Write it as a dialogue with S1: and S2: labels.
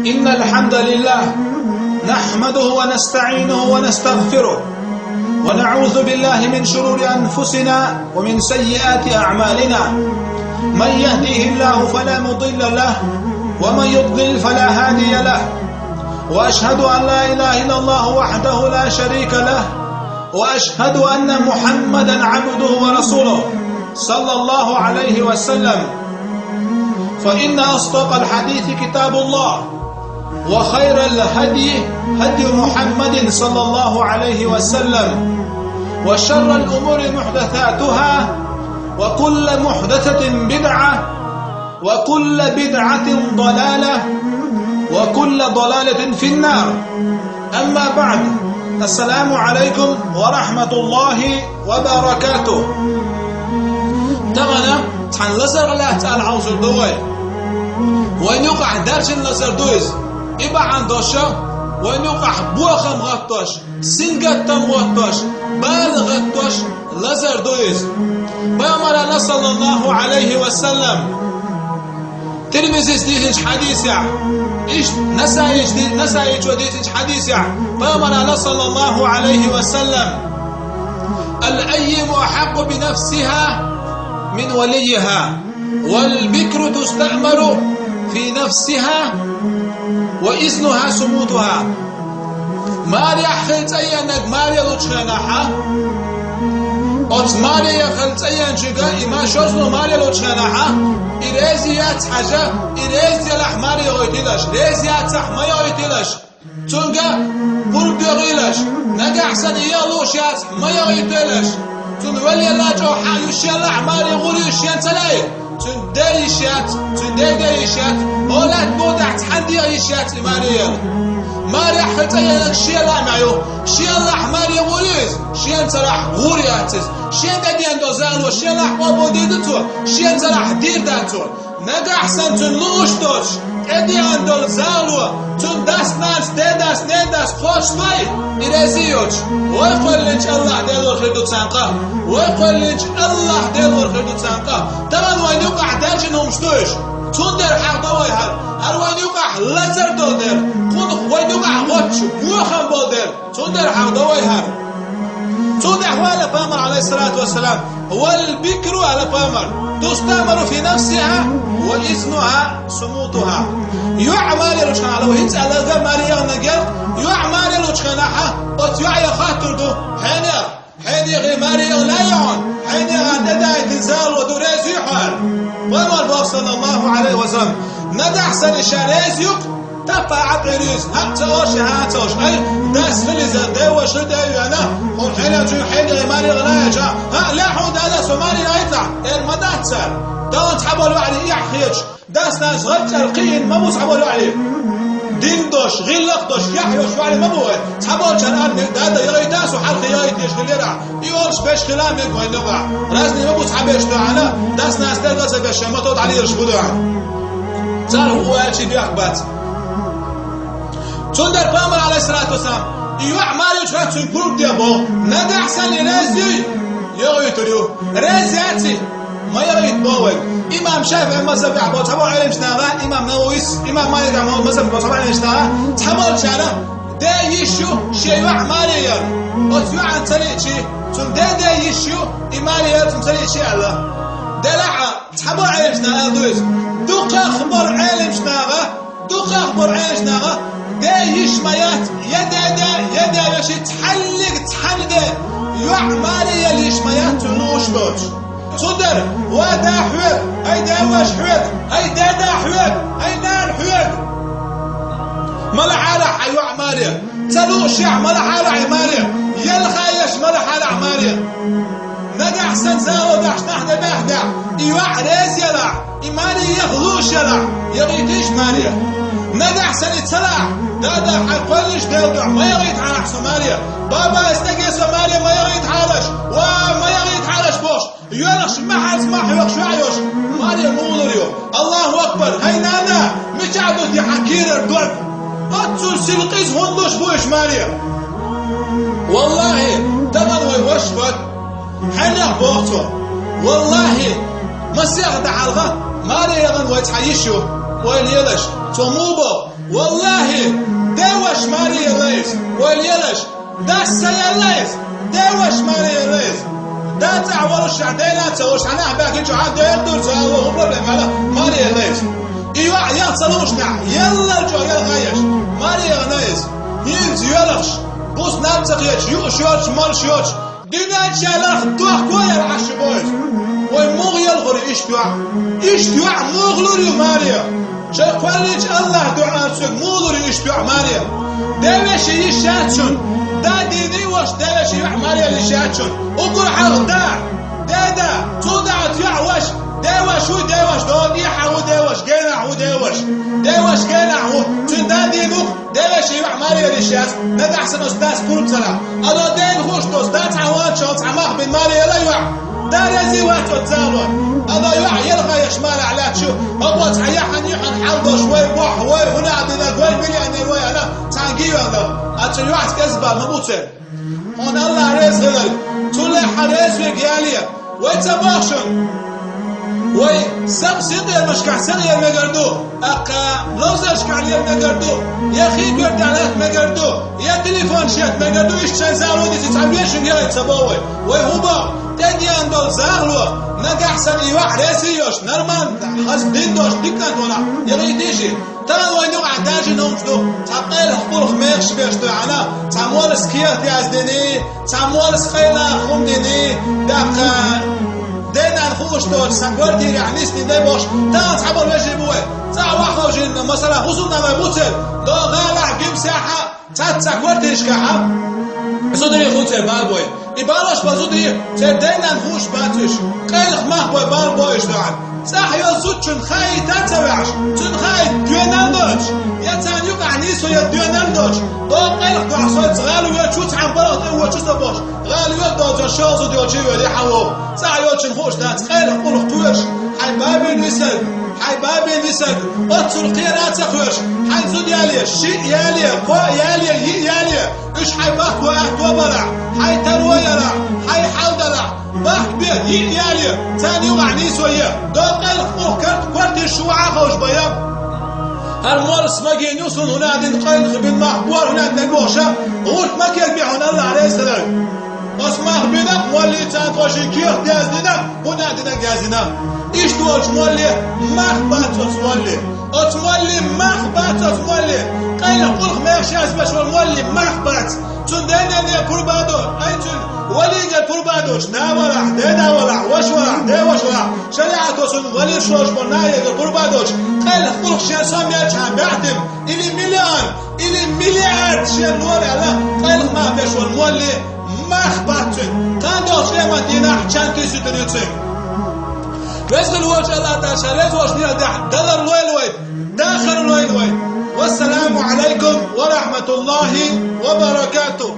S1: إن الحمد لله نحمده ونستعينه ونستغفره ونعوذ بالله من شرور أنفسنا ومن سيئات أعمالنا. من يهديه الله فلا مضل له ومن يضلل فلا هادي له، وأشهد أن لا إله إلا الله وحده لا شريك له، وأشهد أن محمدا عبده ورسوله صلى الله عليه وسلم. فإن أصدق الحديث كتاب الله، وخير الهدي هدي محمد صلى الله عليه وسلم، وشر الأمور محدثاتها، وكل محدثة بدعة، وكل بدعة ضلالة، وكل ضلالة في النار. أما بعد، السلام عليكم ورحمة الله وبركاته. تغنى تحن لزر الله تعالى عوزر دوي وين يقع درجن لزر دويز إبا عن دوشا، وين يقع بوخم غطوش سنغتم غطوش بال غطوش لزر دويز. بأمر الله صلى الله عليه وسلم ترمزيز ديتش حديث إيش نسايج وديتش حديث بأمر الله صلى الله عليه وسلم الأيم أحق بنفسها من وليها، والبكر تستأمر في نفسها وإذنها سموتها. ماريا خلت أيانك ماريا لوتشاناها أت ماريا خلت أيان شجع إما شوزنو ماريا لوتشاناها إرزيات حاجة إرزي الأحمر يغيتلاش إرزيات صحما يغيتلاش تونجا برد يغيلاش نجح سنيا لوشات ما يغيتلاش تون ولي الله جو حيوش الأحمر يغولي شيان تلاي تون دايشات تون دايشات أولاد بودع تحدي عيشات ماريا ماريا حتى ينك شيء لا معيو شيء الأحمر يغوليز شيء تراح غورياتز شيء داديان دوزال وشيء الأحمر بوديدتو شيء تراح دير داتو نجح سنتون لوشتوش اديان دوزالو تون داس ناس داس نداس خوش باي إرزيوش ويقول لنش الله ديلور خيدو تسانقا ويقول لنش الله ديلور خيدو تسانقا طبعا وين يوقع دارجن مشتوش تون در حق دوي هر وين يوقع لزر دو در كون وين يوقع غوتش بوخم بول در تون در حق دوي هر تون أحوال بامر عليه الصلاة والسلام والبكر على بامر تستمر في نفسها وإذنها سموتها. يعمل لوشان على وهنت على ماريا نجل يعمل لوشانها وتيعي خاطر دو حين غير ماريا لا يعون حين عندها تنزال ودريز يحال. ومر صلى الله عليه وسلم ندح سن شريز يق تبع عريس هاتوش أي داس فلزة دوا شو دايو أنا هم حين ماريا لا يجا لا حود هذا سومالي لا يطلع المدات سال دون تحبوا عليه يحيج داس ناس غير القين ما بوس حبوا عليه ديندوش غلقدوش يحيوش وعلي ما بوه تحبوا الآن هذا يغيتاس وحلق يغيتيش خليرا يورش باش كلام يقوي نقع رازني ما بوس حبيش تعالى داس ناس تلقى باش ما تود عليه يرشبوا صار هو هالشي بيحبات تندر بامر عليه الصلاة والسلام يعمل يشفت سنكروب ديابو ندع حسن رازي يغيتريو رازياتي ما يغيت بوغ إمام شافعي مذهب يحبو تحبو علم شناغا إمام نوويس إمام مالك مذهب تحبو علم شناغا تحبو شانا دا يشو شيء عماليا وتيو عن تريتشي تن دا يشو إماليا تن تريتشي الله دلعا تحبو علم شناغا دويس دوقا خبر علم شناغا دوقا خبر علم شناغا دا يشميات يدا يشي تحلق يعماليا ليشميات تنوش دوش صدر ودا حويق هاي دا وش حويق هاي دا حويق هاي نار حويق ملح على حيو عماليا تلوش يع ملح على عماليا يلخايش ملح على عماليا نجح سنزاو داش نحن بهدع يوع ريز يلع إيماني يغلوش يلع يغيتيش ماليا نجح سنة سلع دادا حيقولش داودع ما يغيت على سوماليا بابا استقي سوماليا ما يغيت حالش وما يغيت حالش بوش يولش ما حد ما حيوش وعيوش ماليا مولريو الله أكبر هاي نانا مشعدو دي حكير الدرب أتسو سلقيز هندوش بوش ماليا والله تمن ويوشفك حنا بوقتو والله مسيح دعالغا ماليا غن ويتحيشو وين يلش توموبو والله ماري دوش ماري ليز وليلش دا سيليز دوش ماري ليز دا تعور الشعدينا تسوش أنا باكي جعان دير تسوي هو بروبلم هذا ماري ليز إيوه يا تصلوشنا يلا جو يلا غيش ماري غنيز يلز يلخش بوس نابتقيش يوشوش مالشوش دينا شالخ دوح كوير عشبويز ومغ يلغر اشتوع مغلوري ماريا شاقواليج الله دعاء سوق مغلوري اشتوع ماريا داوش يشاتشون دا ديني وش داوش يوع ماريا لشاتشون وقر حق دا تودا تيعوش داوش هو داوش دون يحو داوش قينع هو داوش قينع هو تون دا دينوك داوش يوع ماريا لشات ندا احسن استاذ كل سلام انا دين خوش دوست دا تعوان شوت عماق بين ماريا لا يوع دارزي واتو تزالون هذا يلغى يشمال على شو أبغى تحيحن يحن حلو شوي بوح هوي هنا عندنا قوي مليان ويا أنا تانجيو هذا أتري واحد كذبة مبوتة هون الله رزق تولي حرز في جالية ويتباشن وي سب سيدر مشكع سيدر مقردو أقا لوزش كعلير مقردو يا خي قرد عليك مقردو يا تليفون شيت مقردو إيش شان زارو دي تتعبيشن يا يتباوي وي هوبا تاني عندو زاغلو نجا أحسن يوح راسيوش نرمان حسب ديندوش ديكان ولا يغي تيجي ترى وين يوقع داجي نومشدو تقيل خبور خميخش بيشتو عنا تعمول سكيات يازدني تعمول سخيلا خم ديني دقا دينا نخوش دول سنقول يعني سنين دي بوش تا تعبر وجه بوي تا واخو جين مثلا خصوصنا ما بوتل دو غالع قيم ساحة تا تساكور تيشكاحة صدري خوتل بالبوي إباروش بزودي تدينا نخوش باتش قيلخ مخبوي بالبويش دوعن صح يوزود چون خاي تاتوعش چون خاي دوينال دوش يا تان يوقع نيسو يا دوينال دوش دو قيلخ دو عصوات غالو يا چوت عن بلغت هو چوت باش غالو يا دو جا شازو ديو جيو يا حوو صح يو چون خوش دات قيلخ قلخ توش حي بابي نسل حي بابي نسل اتصل قيرات خوش حي زود يالي شي يالي قو يالي يالي اش حي باكو احتو بلع حي تروي يلع حي حودلع باك بيه يالي تاني يوقع نيسو يا دو قيلخ قلخ كرت الشوعة خوش بيام هالمورس ما جينيوسون هنا عندنا قيلخ بين محبور هنا عندنا قوشة غورت ما كيل بيعون الله عليه السلام اسمع بينا مولي تانتوشي كيخ دازدنا هنا عندنا جازنا ايش دوش مولي مخبات اتمولي مخبات اتمولي قيلخ قلخ ما يخشى اسبش والمولي مخبات تندنا لي كربادو ايتون ولي قال كربادوش نا ولع دا ولع وش ولع دا وش ولع شريعة وصل ولي شوش بناية قال كربادوش قيلخ قلخ شان سامي اتشان بعتم إلي مليار شان نوري على قيلخ ما فيش والمولي مخباتن تندوش لي مدينة حشان تيسي دنيوتين رزق الوجه الله تشاريز وش نيا دلر الويل داخل الويل والسلام عليكم ورحمة الله وبركاته.